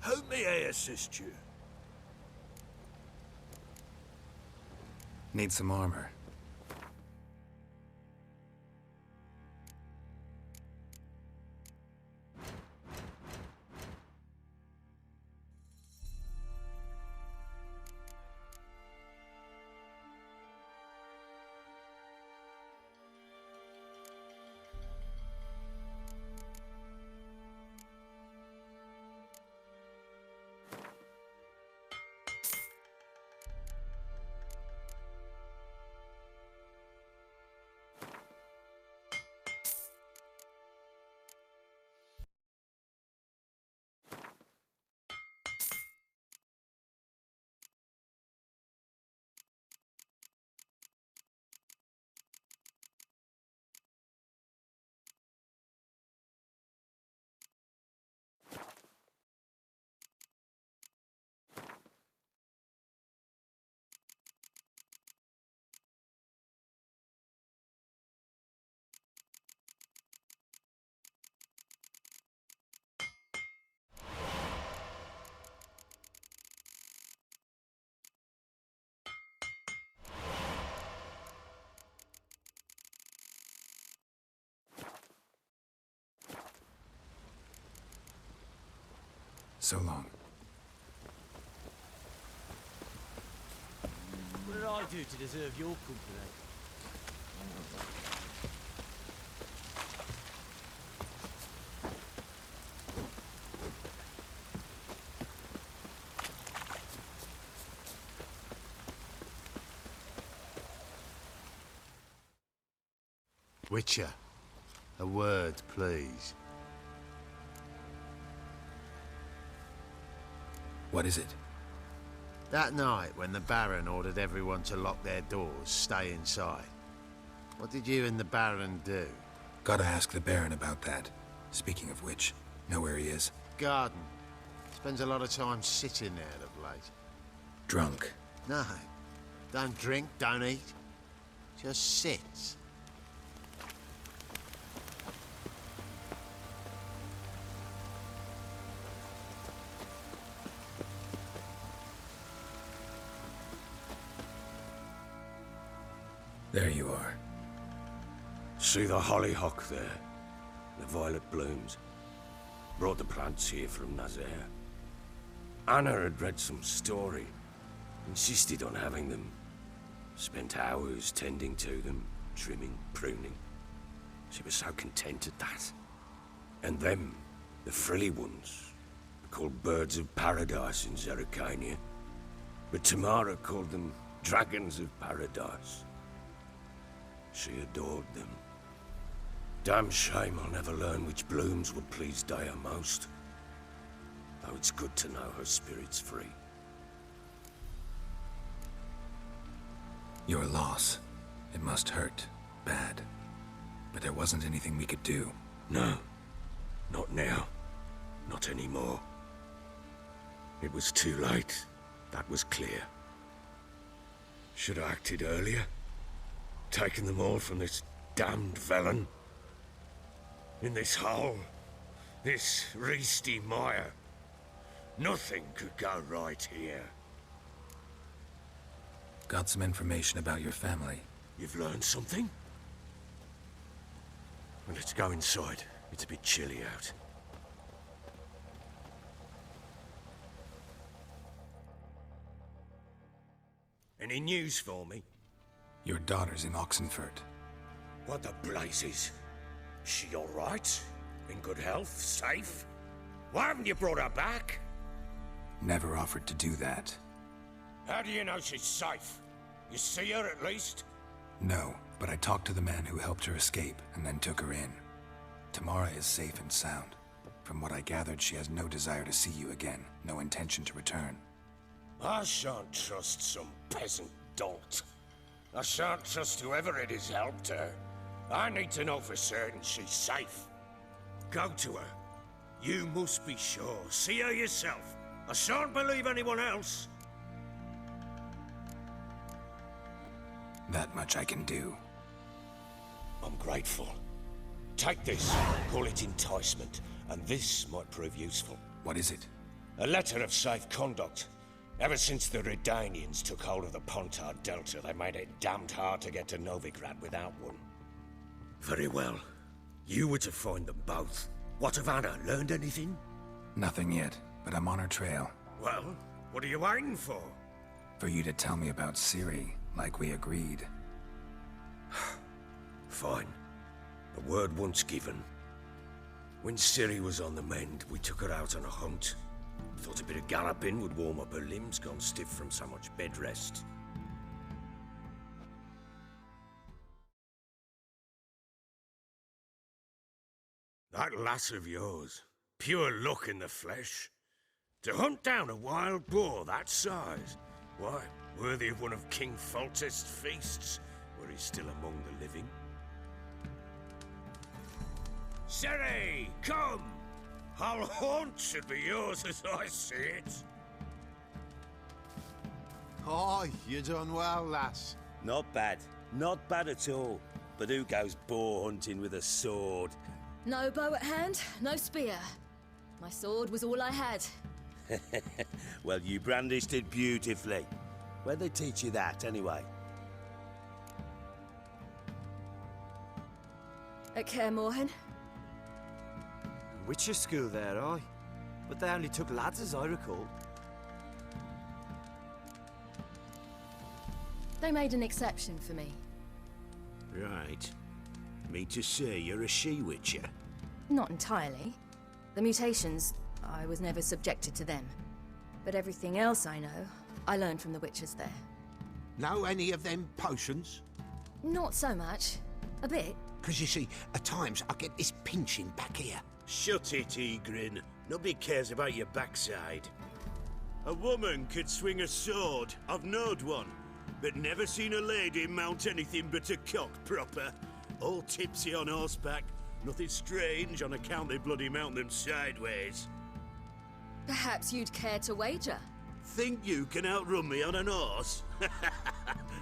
How may I assist you? Need some armor. So long. What did I do to deserve your company? Witcher, a word, please. What is it? That night when the Baron ordered everyone to lock their doors, stay inside. What did you and the Baron do? Gotta ask the Baron about that. Speaking of which, know where he is? Garden. Spends a lot of time sitting there of late. Drunk. No. Don't drink, don't eat. Just sits. There you are. See the hollyhock there? The violet blooms. Brought the plants here from Nazaire. Anna had read some story. Insisted on having them. Spent hours tending to them, trimming, pruning. She was so content at that. And them, the frilly ones, are called birds of paradise in Zerrikania. But Tamara called them dragons of paradise. She adored them. Damn shame I'll never learn which blooms would please Daya most. Though it's good to know her spirit's free. Your loss. It must hurt. Bad. But there wasn't anything we could do. No. Not now. Not anymore. It was too late. That was clear. Should have acted earlier. Taken them all from this damned Velen. In this hole. This Reesty mire. Nothing could go right here. Got some information about your family. You've learned something? Well, let's go inside. It's a bit chilly out. Any news for me? Your daughter's in Oxenfurt. What the blazes? She all right? In good health? Safe? Why haven't you brought her back? Never offered to do that. How do you know she's safe? You see her at least? No, but I talked to the man who helped her escape and then took her in. Tamara is safe and sound. From what I gathered, she has no desire to see you again, no intention to return. I shan't trust some peasant dolt. I shan't trust whoever it is helped her. I need to know for certain she's safe. Go to her. You must be sure. See her yourself. I shan't believe anyone else. That much I can do. I'm grateful. Take this. Call it enticement. And this might prove useful. What is it? A letter of safe conduct. Ever since the Redanians took hold of the Pontard Delta, they made it damned hard to get to Novigrad without one. Very well. You were to find them both. What of Anna? Learned anything? Nothing yet, but I'm on her trail. Well, what are you waiting for? For you to tell me about Ciri, like we agreed. Fine. The word once given. When Ciri was on the mend, we took her out on a hunt. Thought a bit of galloping would warm up her limbs, gone stiff from so much bed rest. That lass of yours, pure luck in the flesh. To hunt down a wild boar that size, why, worthy of one of King Foltest's feasts, were he still among the living. Ciri, come! Our haunt should be yours as I see it. Oh, you done well, lass. Not bad. Not bad at all. But who goes boar hunting with a sword? No bow at hand, no spear. My sword was all I had. Well, you brandished it beautifully. Where'd they teach you that, anyway? At Kaer Morhen. Witcher school there, aye. But they only took lads, as I recall. They made an exception for me. Right. Me to say you're a she-witcher. Not entirely. The mutations, I was never subjected to them. But everything else I know, I learned from the witches there. Know any of them potions? Not so much. A bit. 'Cause you see, at times I get this pinching back here. Shut it, Egrin. Nobody cares about your backside. A woman could swing a sword. I've knowed one. But never seen a lady mount anything but a cock proper. All tipsy on horseback. Nothing strange on account they bloody mount them sideways. Perhaps you'd care to wager? Think you can outrun me on an horse?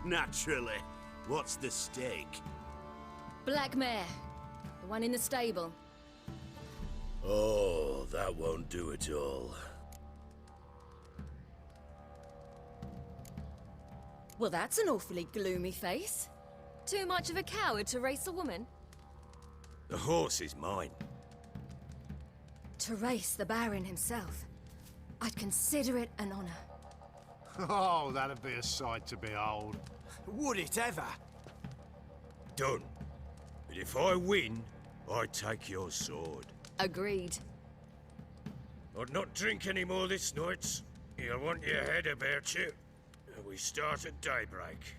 Naturally. What's the stake? Black mare. The one in the stable. Oh, that won't do it all. Well, that's an awfully gloomy face. Too much of a coward to race a woman? The horse is mine. To race the Baron himself. I'd consider it an honor. Oh, that'd be a sight to behold. Would it ever? Done. But if I win, I take your sword. Agreed. I'd not drink any more this night. You'll want your head about you. We start at daybreak.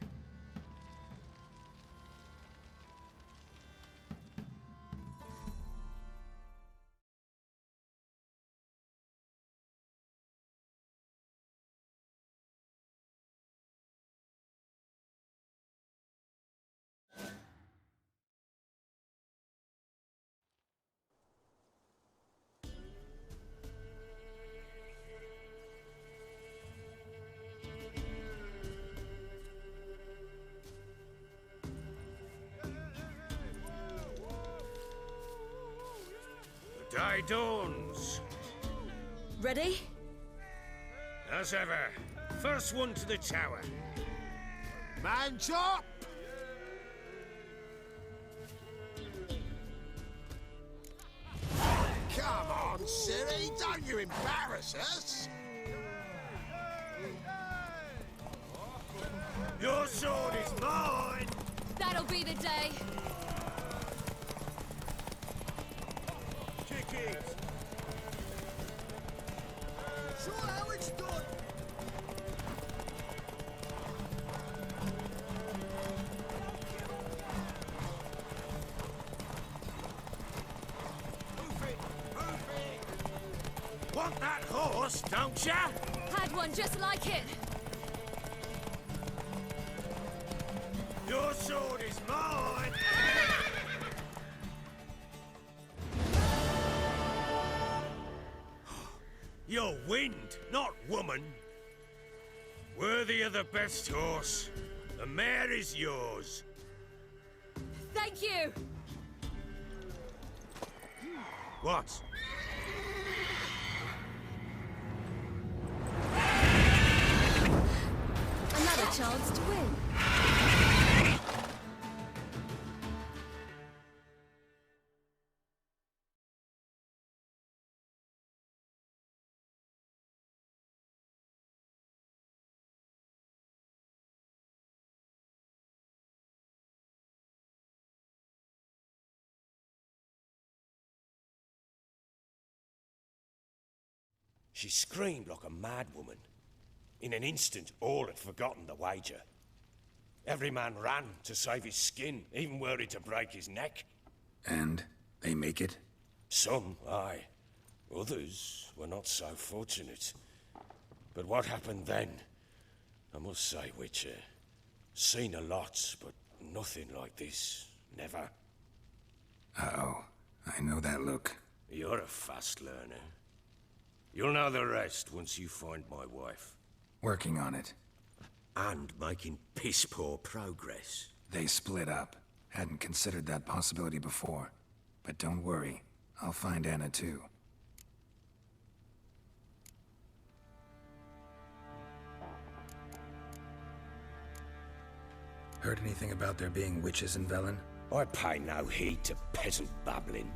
The day dawns. Ready? As ever, first one to the tower. Man's up! Come on, Ciri, don't you embarrass us! Your sword is mine! That'll be the day. Kick it! Show how it's done! Want that horse, don't ya? Had one just like it. Your sword is mine! You're wind, not woman. Worthy of the best horse. The mare is yours. Thank you. What? chance to win. She screamed like a mad woman. In an instant, all had forgotten the wager. Every man ran to save his skin, even worried to break his neck. And they make it? Some, aye. Others were not so fortunate. But what happened then? I must say, Witcher, seen a lot, but nothing like this. Never. Uh-oh. I know that look. You're a fast learner. You'll know the rest once you find my wife. Working on it. And making piss-poor progress. They split up. Hadn't considered that possibility before. But don't worry. I'll find Anna too. Heard anything about there being witches in Velen? I pay no heed to peasant babbling.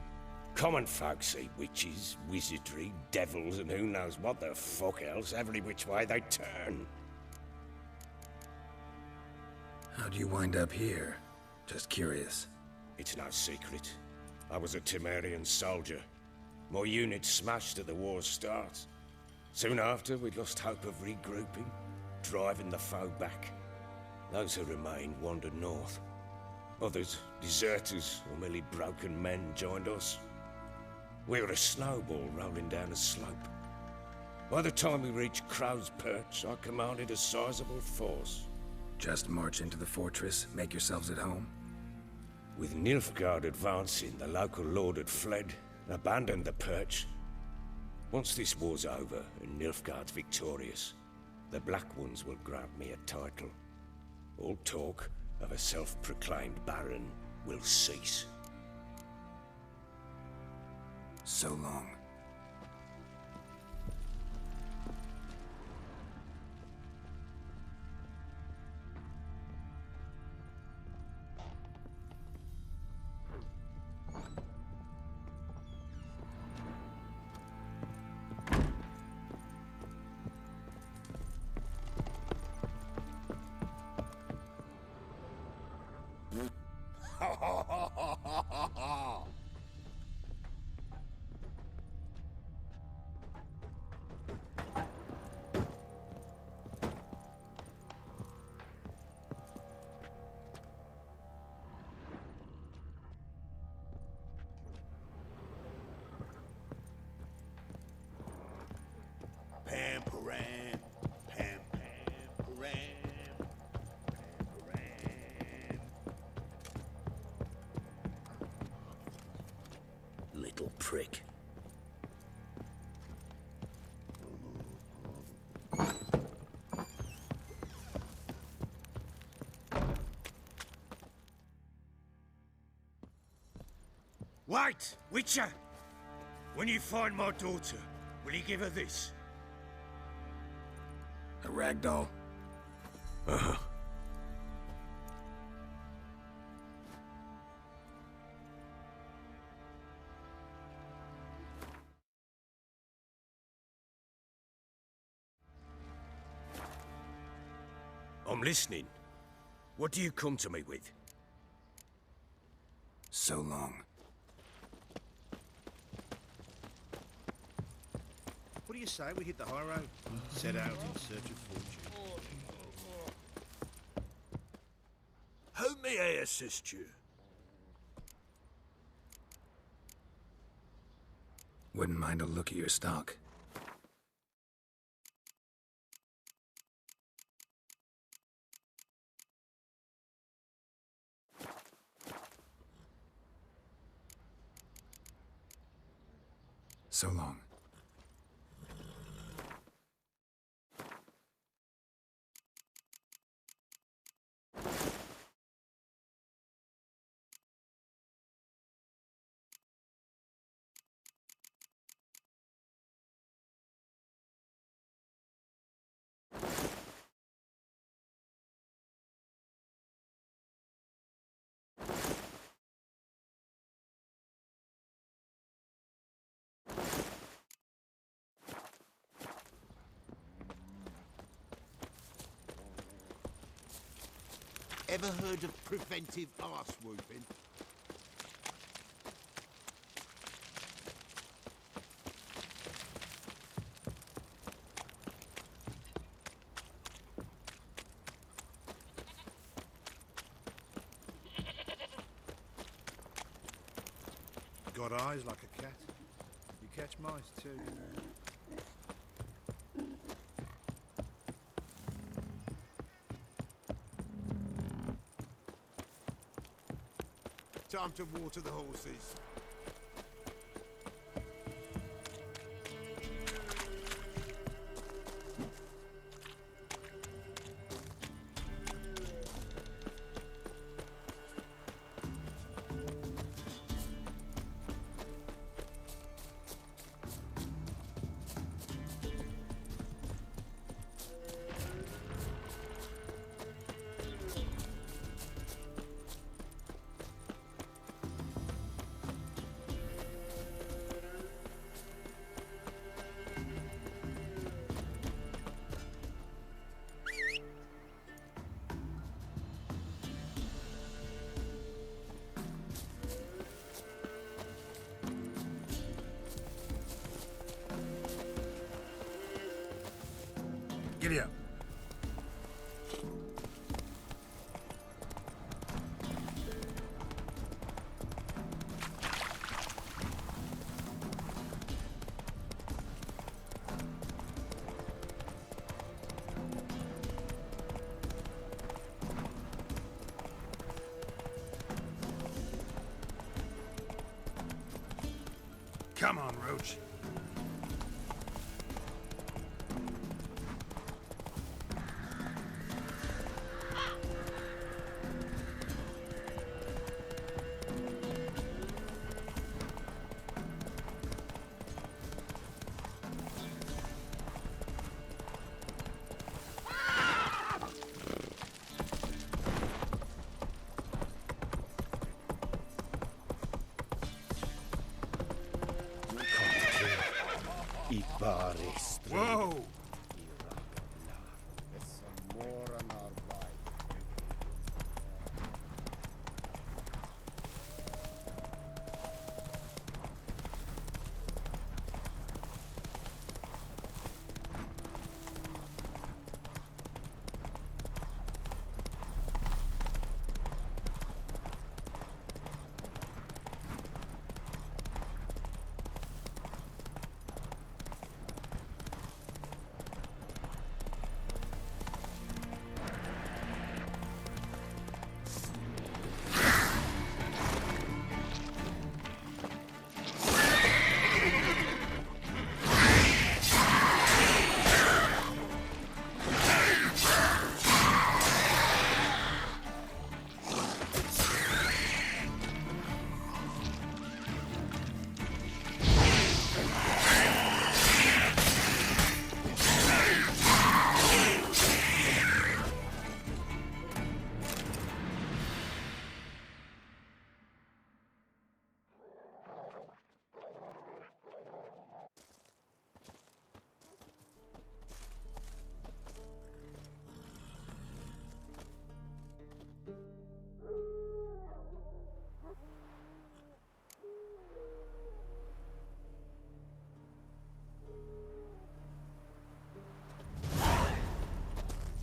Common folk see witches, wizardry, devils, and who knows what the fuck else every which way they turn. How'd you wind up here? Just curious. It's no secret. I was a Temerian soldier. My unit smashed at the war's start. Soon after, we'd lost hope of regrouping, driving the foe back. Those who remained wandered north. Others, deserters or merely broken men, joined us. We were a snowball rolling down a slope. By the time we reached Crow's Perch, I commanded a sizable force. Just march into the fortress, make yourselves at home? With Nilfgaard advancing, the local lord had fled, abandoned the Perch. Once this war's over and Nilfgaard's victorious, the Black Ones will grant me a title. All talk of a self-proclaimed Baron will cease. So long. Pam, param, pam, pam, param, pam, param. Little prick. Wait, Witcher! When you find my daughter, will you give her this? A ragdoll? I'm listening. What do you come to me with? So long. What do you say we hit the high road? Set out in search of fortune. How may I assist you? Wouldn't mind a look at your stock. So long. Ever heard of preventive arse whooping? Got eyes like a cat. You catch mice too. Time to water the horses. Giddy up. Come on, Roach. Whoa!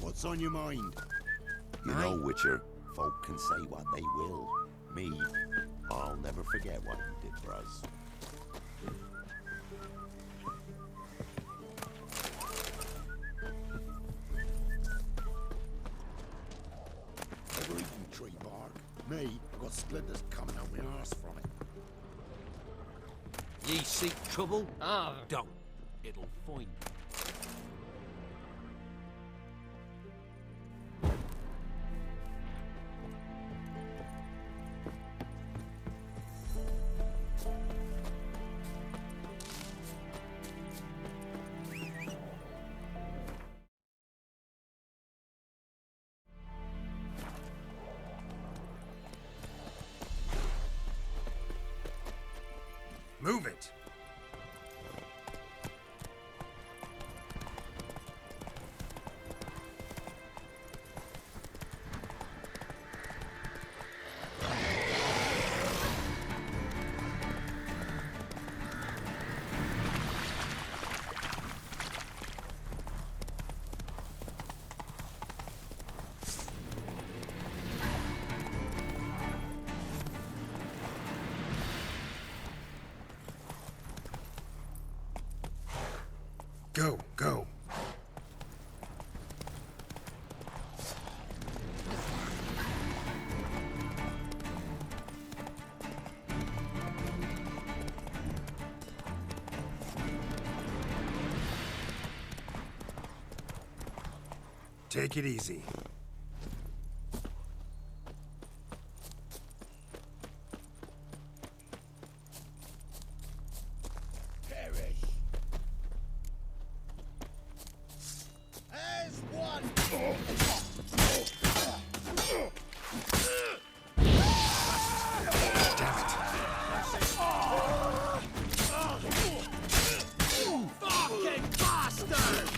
What's on your mind? You know, Witcher, folk can say what they will. Me, I'll never forget what you did for us. Ever eaten tree bark? Me, I've got splinters coming out my arse from it. Ye seek trouble? Don't. It'll find you. Move it! Go, go. Take it easy. Perish. As one. Damn it. Fucking bastard!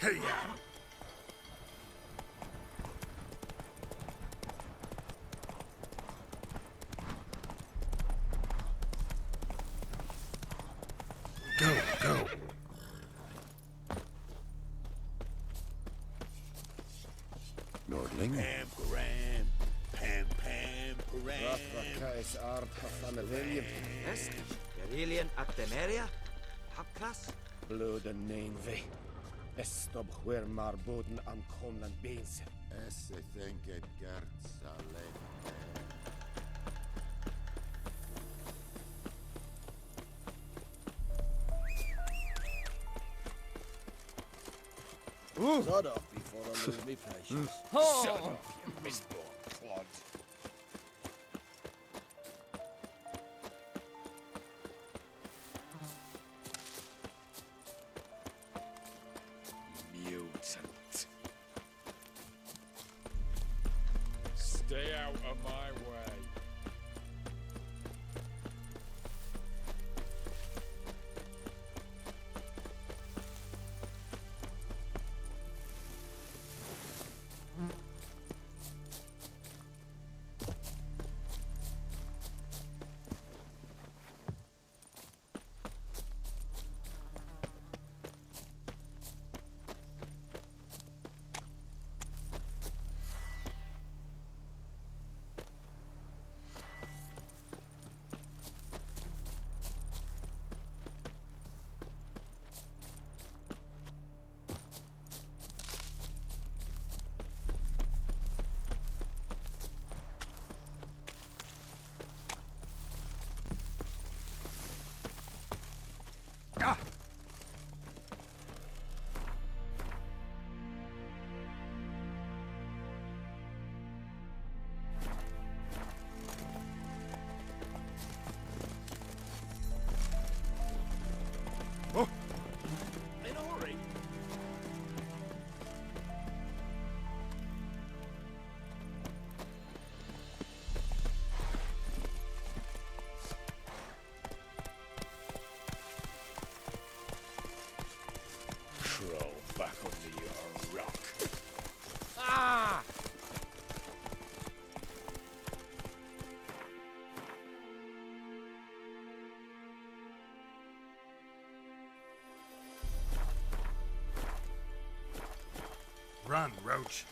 Hey, yeah. Go, go. Nordling? Pam, param. Pam, pam, param. Kais art van de William. Est, Beryllian at Temeria? Hapkas? Bloed en neenve. Estop where marboden am Comland beans. Esse think it Gert Salem. Sod off before I lose me patience. Shut up, you misborn clod. Mutant. Stay out of my way. In a hurry. Crawl back under your rock. Ah! Run, Roach.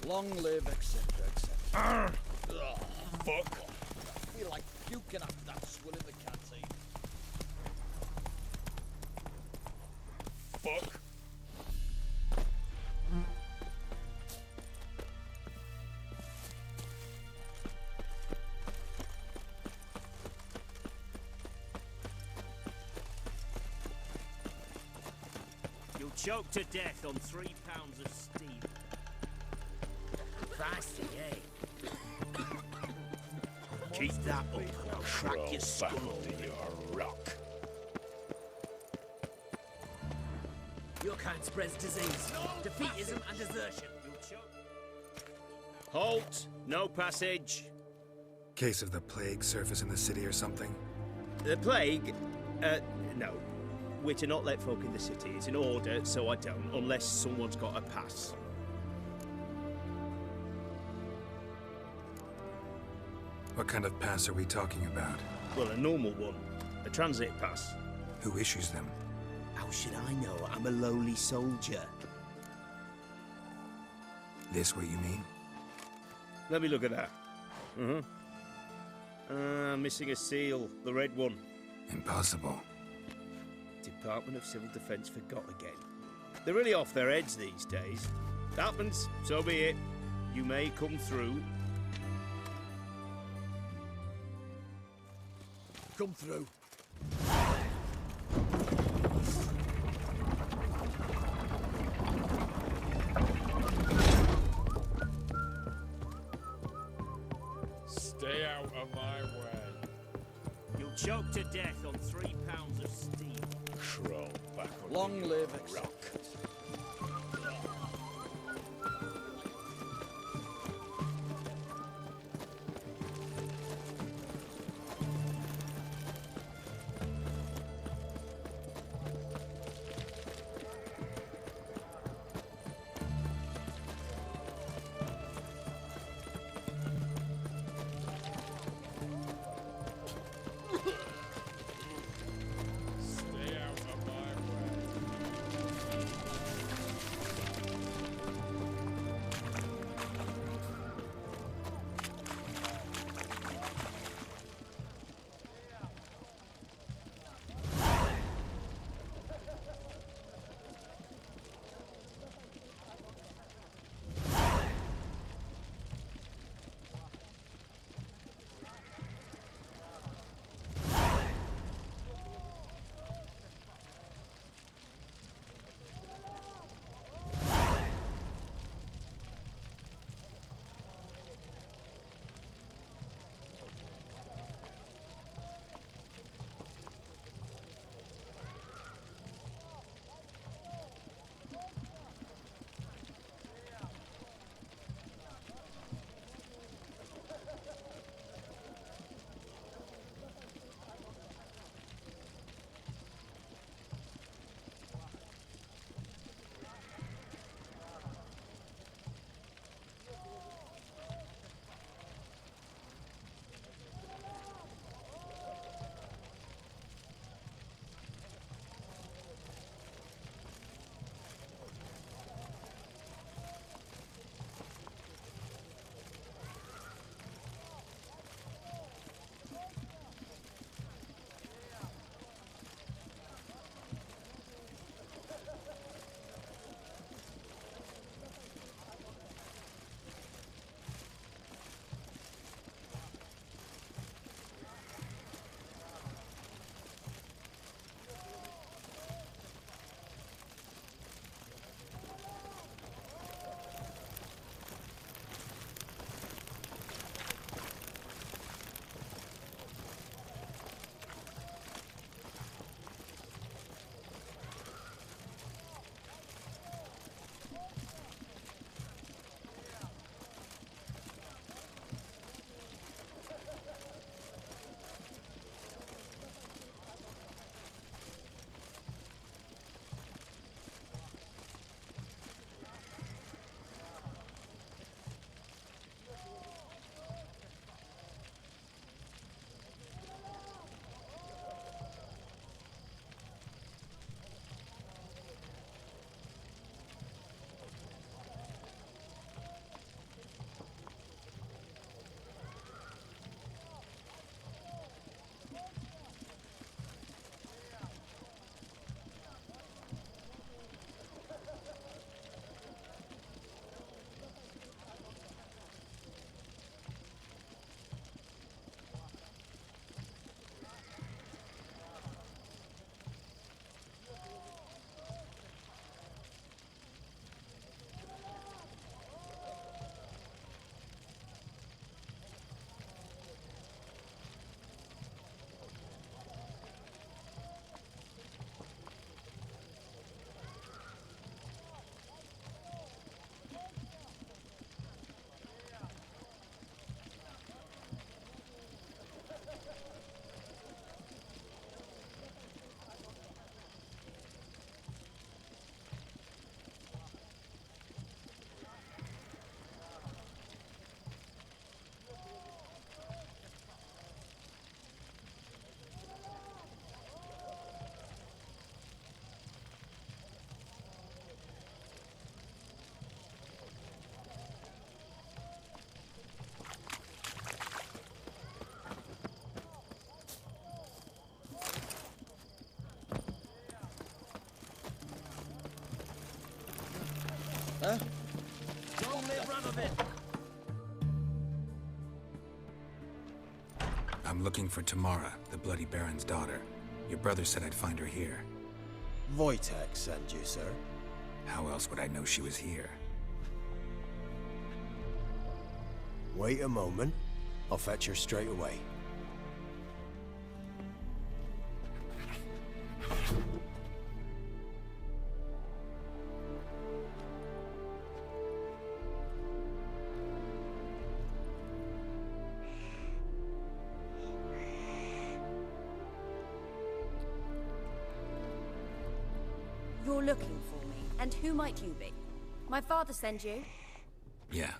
Long live, etc., etc. Fuck. I feel like You can have that swill in the canteen. Fuck. You'll choke to death on 3 pounds of steam. Feisty, eh? Keep that up and I'll crack Crawl your skull back open. under your rock. Your kind spreads disease, defeatism and desertion. Halt! No passage. Case of the plague surface in the city or something? The plague? No. We're to not let folk in the city. It's an order, so I don't, unless someone's got a pass. What kind of pass are we talking about? Well, a normal one. A transit pass. Who issues them? How should I know? I'm a lowly soldier. This what you mean? Let me look at that. Missing a seal. The red one. Impossible. Department of Civil Defence forgot again. They're really off their heads these days. Happens, so be it. You may come through. Come through. Stay out of my way. You'll choke to death on 3 pounds of steam. Crawl back under Long your live rock. Stay out of my way. of it! I'm looking for Tamara, the Bloody Baron's daughter. Your brother said I'd find her here. Wojtek sent you, sir. How else would I know she was here? Wait a moment. I'll fetch her straight away. You're looking for me, and who might you be? My father sent you? Yeah,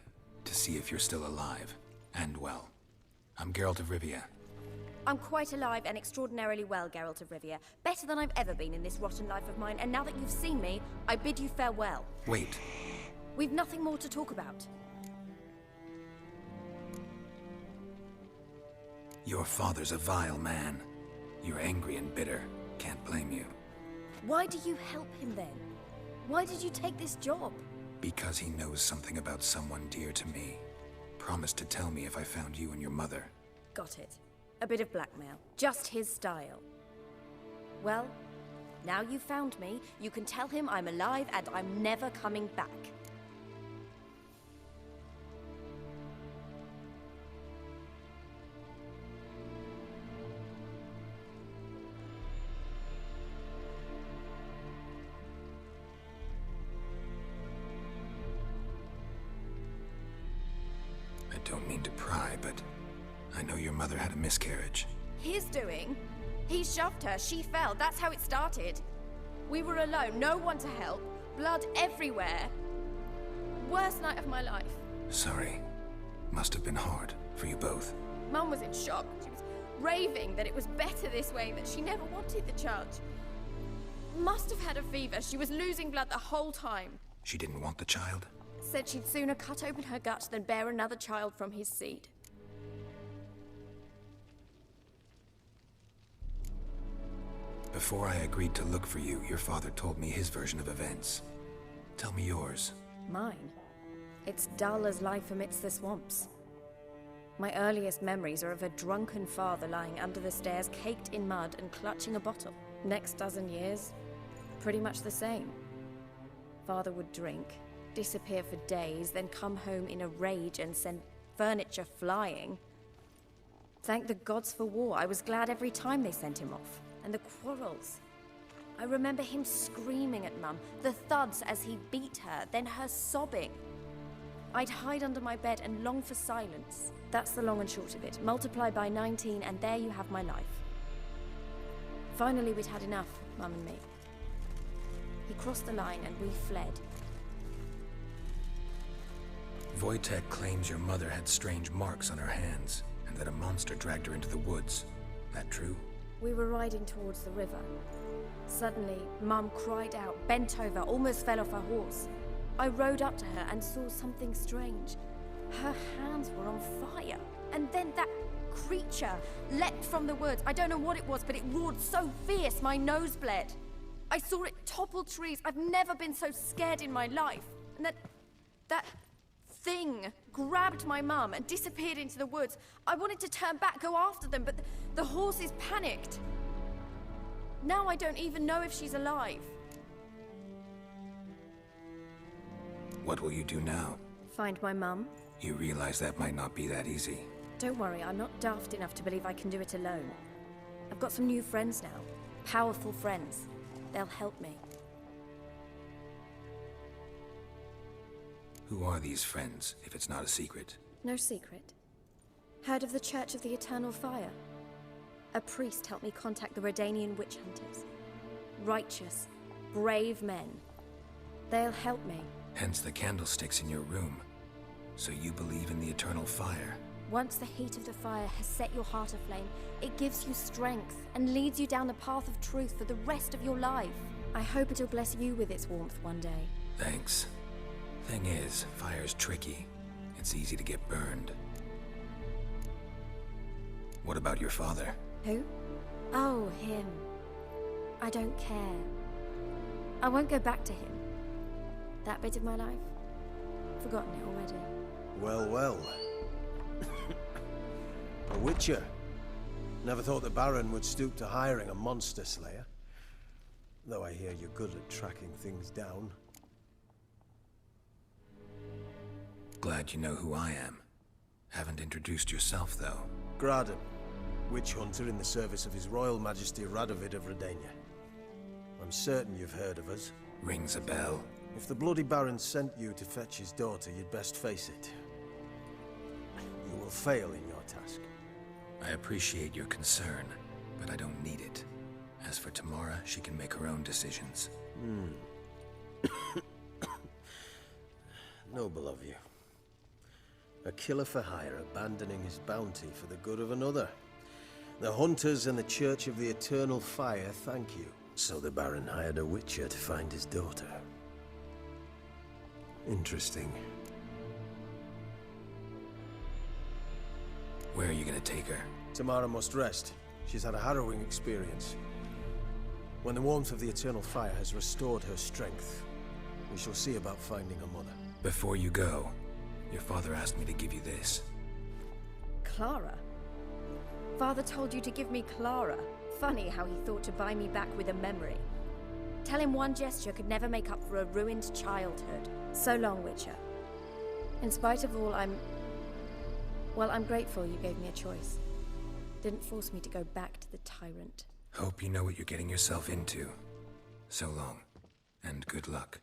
to see if you're still alive. And well. I'm Geralt of Rivia. I'm quite alive and extraordinarily well, Geralt of Rivia. Better than I've ever been in this rotten life of mine, and now that you've seen me, I bid you farewell. Wait. We've nothing more to talk about. Your father's a vile man. You're angry and bitter. Can't blame you. Why do you help him then? Why did you take this job? Because he knows something about someone dear to me. Promised to tell me if I found you and your mother. Got it. A bit of blackmail. Just his style. Well, now you've found me, you can tell him I'm alive and I'm never coming back. I don't mean to pry, but I know your mother had a miscarriage. His doing? He shoved her, she fell, that's how it started. We were alone, no one to help, blood everywhere. Worst night of my life. Sorry. Must have been hard for you both. Mum was in shock. She was raving that it was better this way, that she never wanted the charge. Must have had a fever, she was losing blood the whole time. She didn't want the child? Said she'd sooner cut open her gut than bear another child from his seed. Before I agreed to look for you, your father told me his version of events. Tell me yours. Mine? It's dull as life amidst the swamps. My earliest memories are of a drunken father lying under the stairs, caked in mud and clutching a bottle. Next dozen years, pretty much the same. Father would drink, disappear for days, then come home in a rage and send furniture flying. Thank the gods for war. I was glad every time they sent him off. And the quarrels. I remember him screaming at Mum, the thuds as he beat her, then her sobbing. I'd hide under my bed and long for silence. That's the long and short of it. Multiply by 19 and there you have my life. Finally, we'd had enough, Mum and me. He crossed the line and we fled. Wojtek claims your mother had strange marks on her hands, and that a monster dragged her into the woods. That true? We were riding towards the river. Suddenly, Mum cried out, bent over, almost fell off her horse. I rode up to her and saw something strange. Her hands were on fire. And then that creature leapt from the woods. I don't know what it was, but it roared so fierce my nose bled. I saw it topple trees. I've never been so scared in my life. And that thing grabbed my mum and disappeared into the woods. I wanted to turn back, go after them, but the horses panicked. Now I don't even know if she's alive. What will you do now? Find my mum. You realize that might not be that easy. Don't worry, I'm not daft enough to believe I can do it alone. I've got some new friends now. Powerful friends. They'll help me. Who are these friends, if it's not a secret? No secret. Heard of the Church of the Eternal Fire? A priest helped me contact the Redanian witch hunters. Righteous, brave men. They'll help me. Hence the candlesticks in your room. So you believe in the eternal fire? Once the heat of the fire has set your heart aflame, it gives you strength and leads you down the path of truth for the rest of your life. I hope it'll bless you with its warmth one day. Thanks. Thing is, fire's tricky. It's easy to get burned. What about your father? Who? Oh, him. I don't care. I won't go back to him. That bit of my life? Forgotten it already. Well, well. A witcher. Never thought the Baron would stoop to hiring a monster slayer. Though I hear you're good at tracking things down. Glad you know who I am. Haven't introduced yourself, though. Graden, witch hunter in the service of His Royal Majesty Radovid of Redania. I'm certain you've heard of us. Rings a bell. If the Bloody Baron sent you to fetch his daughter, you'd best face it. You will fail in your task. I appreciate your concern, but I don't need it. As for Tamara, she can make her own decisions. Noble of you. A killer for hire abandoning his bounty for the good of another. The hunters and the Church of the Eternal Fire thank you. So the Baron hired a witcher to find his daughter. Interesting. Where are you gonna take her? Tamara must rest. She's had a harrowing experience. When the warmth of the Eternal Fire has restored her strength, we shall see about finding her mother. Before you go, your father asked me to give you this. Clara? Father told you to give me Clara. Funny how he thought to buy me back with a memory. Tell him one gesture could never make up for a ruined childhood. So long, Witcher. In spite of all, I'm grateful you gave me a choice. Didn't force me to go back to the tyrant. Hope you know what you're getting yourself into. So long, and good luck.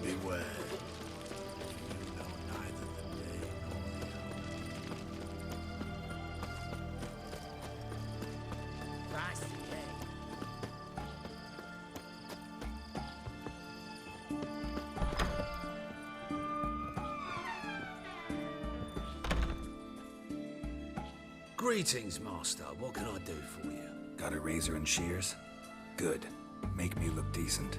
Beware. You know neither the day nor the hour. Fast, Greetings, Master. What can I do for you? Got a razor and shears? Good. Make me look decent.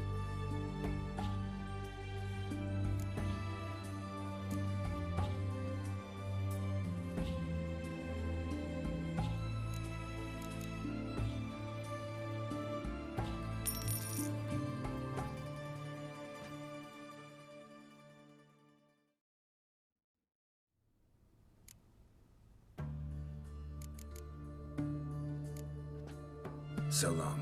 So long.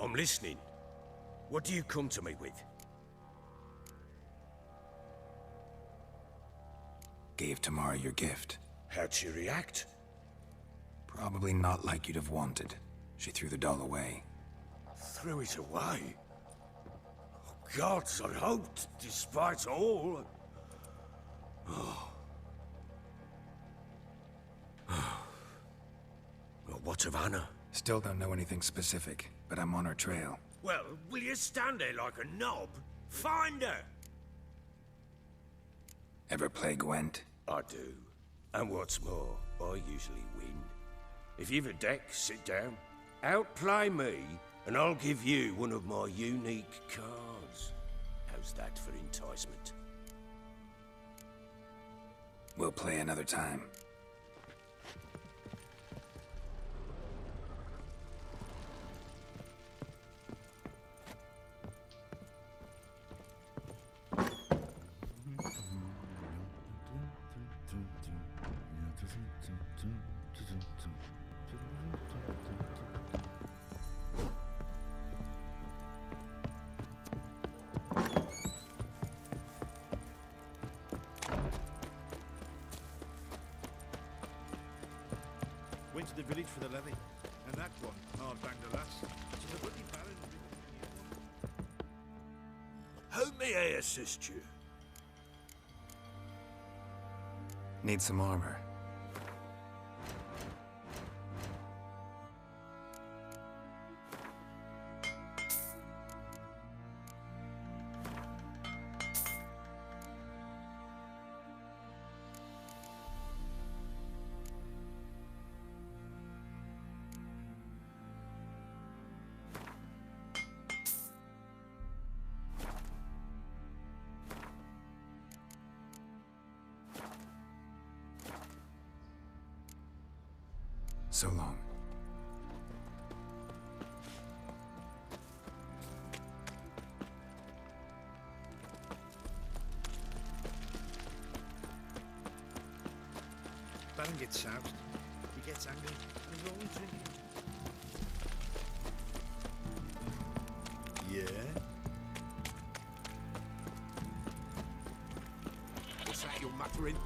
I'm listening. What do you come to me with? Gave Tamara your gift. How'd she react? Probably not like you'd have wanted. She threw the doll away. Threw it away? Oh, gods, I hoped, despite all... Oh. Well, what of Anna? Still don't know anything specific, but I'm on her trail. Well, will you stand there like a knob? Find her! Ever play Gwent? I do. And what's more, I usually win. If you've a deck, sit down. Outplay me, and I'll give you one of my unique cards. How's that for enticement? We'll play another time. Went to the village for the levy, and that one hard banged a lass. She's a bloody baron. How may I assist you? Need some armor. So long. Baron gets soused. He gets angry. And he's always drinking. Yeah? What's that you're muttering?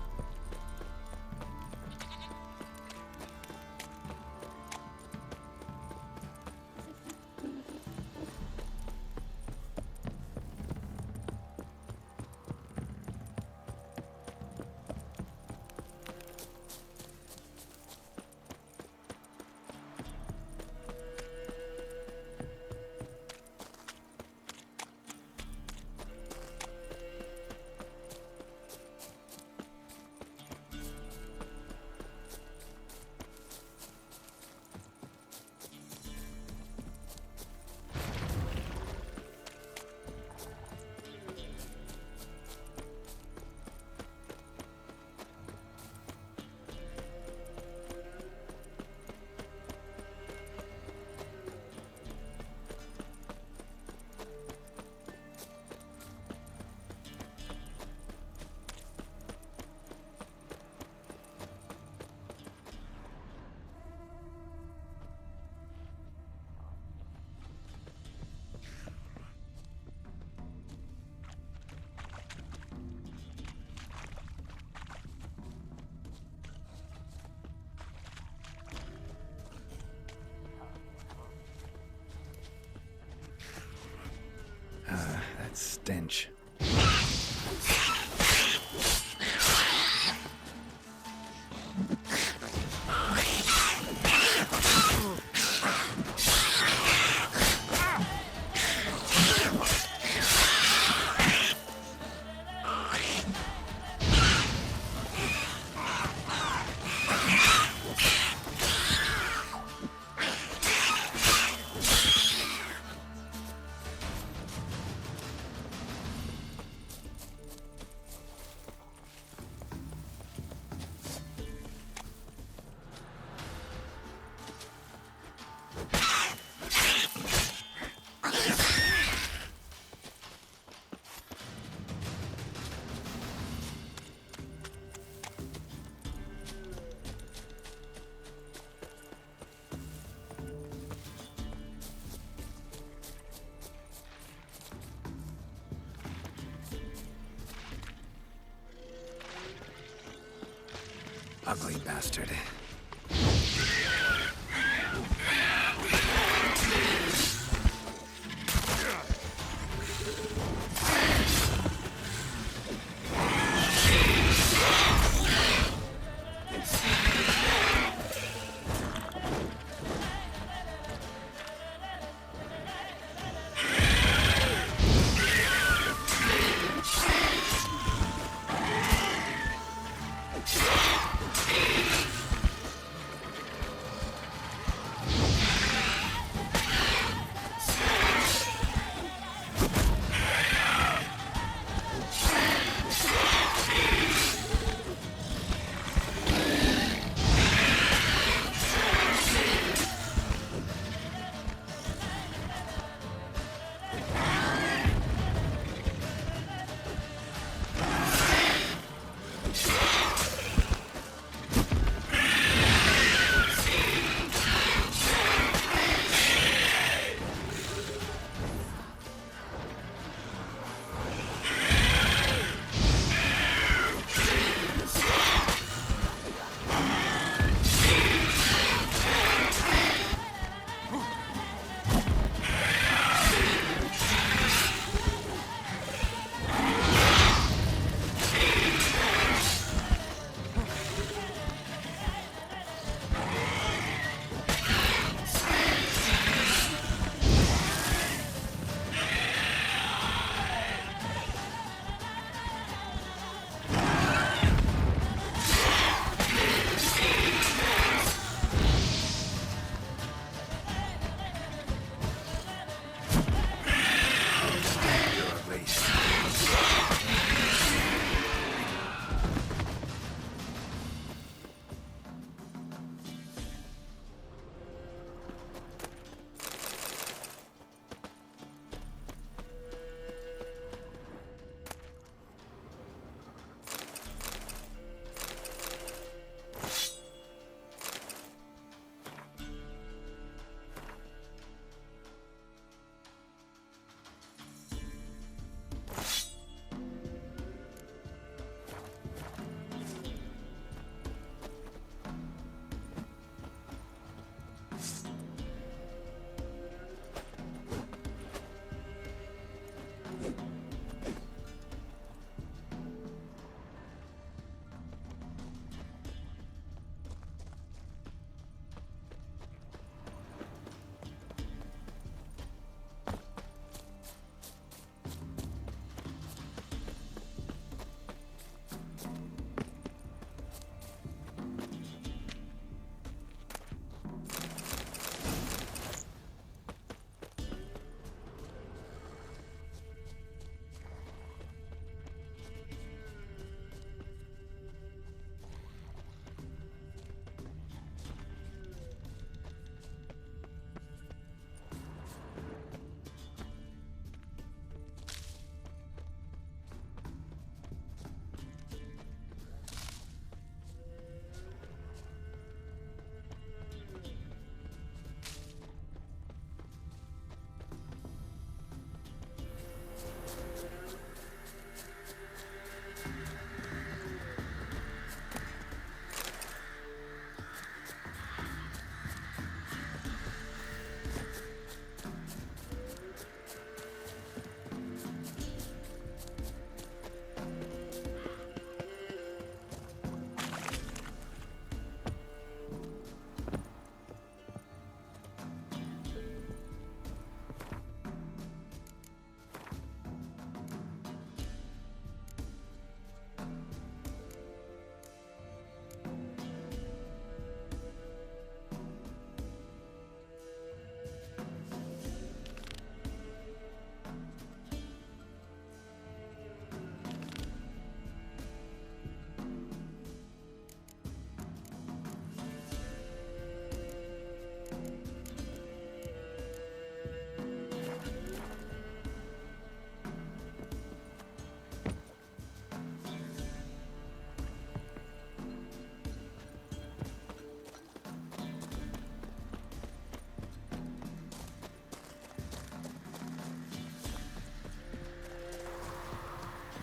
That stench. ugly bastard.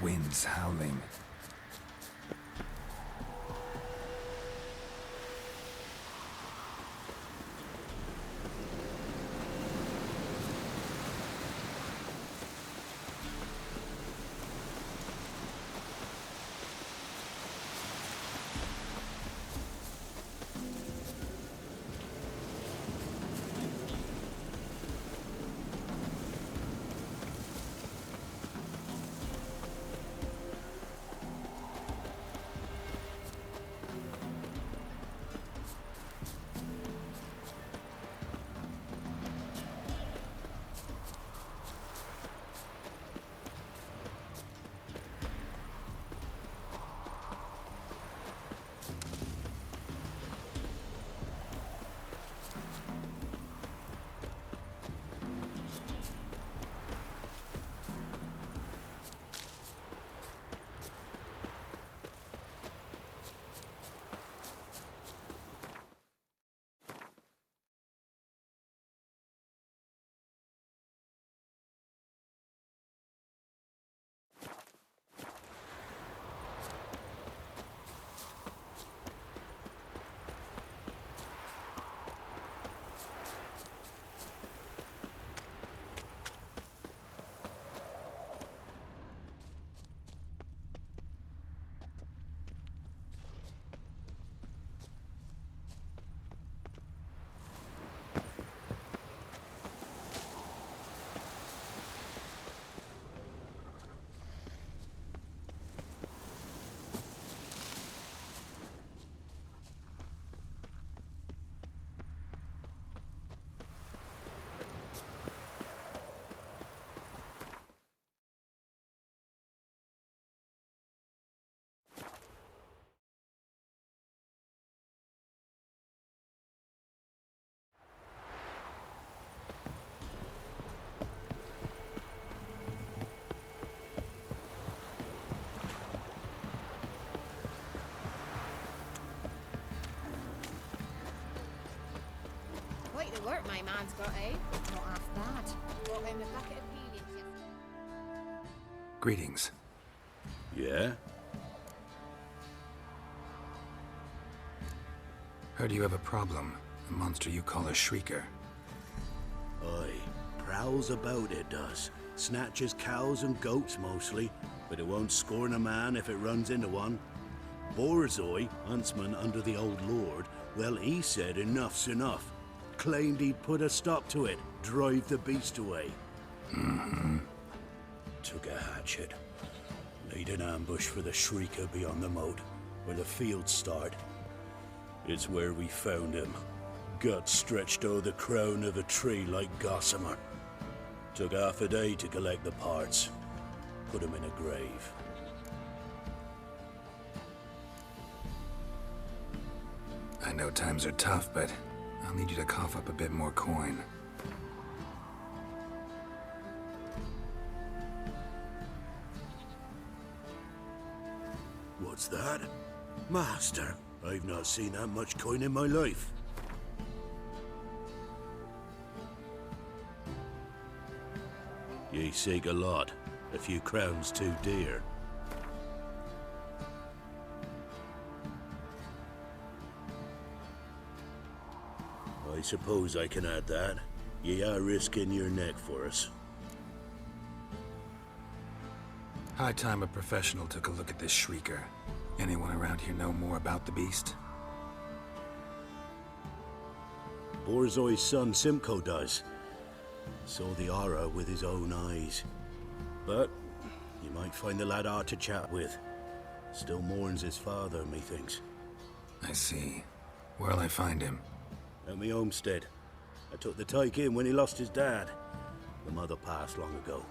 Winds howling. work my man's got, eh? Not half bad. Brought him a bucket of peelings yesterday. Greetings. Yeah? Heard you have a problem. A monster you call a Shrieker. Aye. Prowls about, it does. Snatches cows and goats mostly, but it won't scorn a man if it runs into one. Borzoi, huntsman under the old lord, well, he said enough's enough. Claimed he'd put a stop to it, drive the beast away. Mm-hmm. Took a hatchet. Laid an ambush for the Shrieker beyond the moat, where the fields start. It's where we found him. Guts stretched o'er the crown of a tree like gossamer. Took half a day to collect the parts. Put him in a grave. I know times are tough, but I'll need you to cough up a bit more coin. What's that? Master, I've not seen that much coin in my life. Ye seek a lot. A few crowns too dear. I suppose I can add that. Ye are risking your neck for us. High time a professional took a look at this Shrieker. Anyone around here know more about the beast? Borzoi's son Simcoe does. Saw the aura with his own eyes. But you might find the lad hard to chat with. Still mourns his father, methinks. I see. Where'll I find him? At me homestead. I took the tyke in when he lost his dad. The mother passed long ago.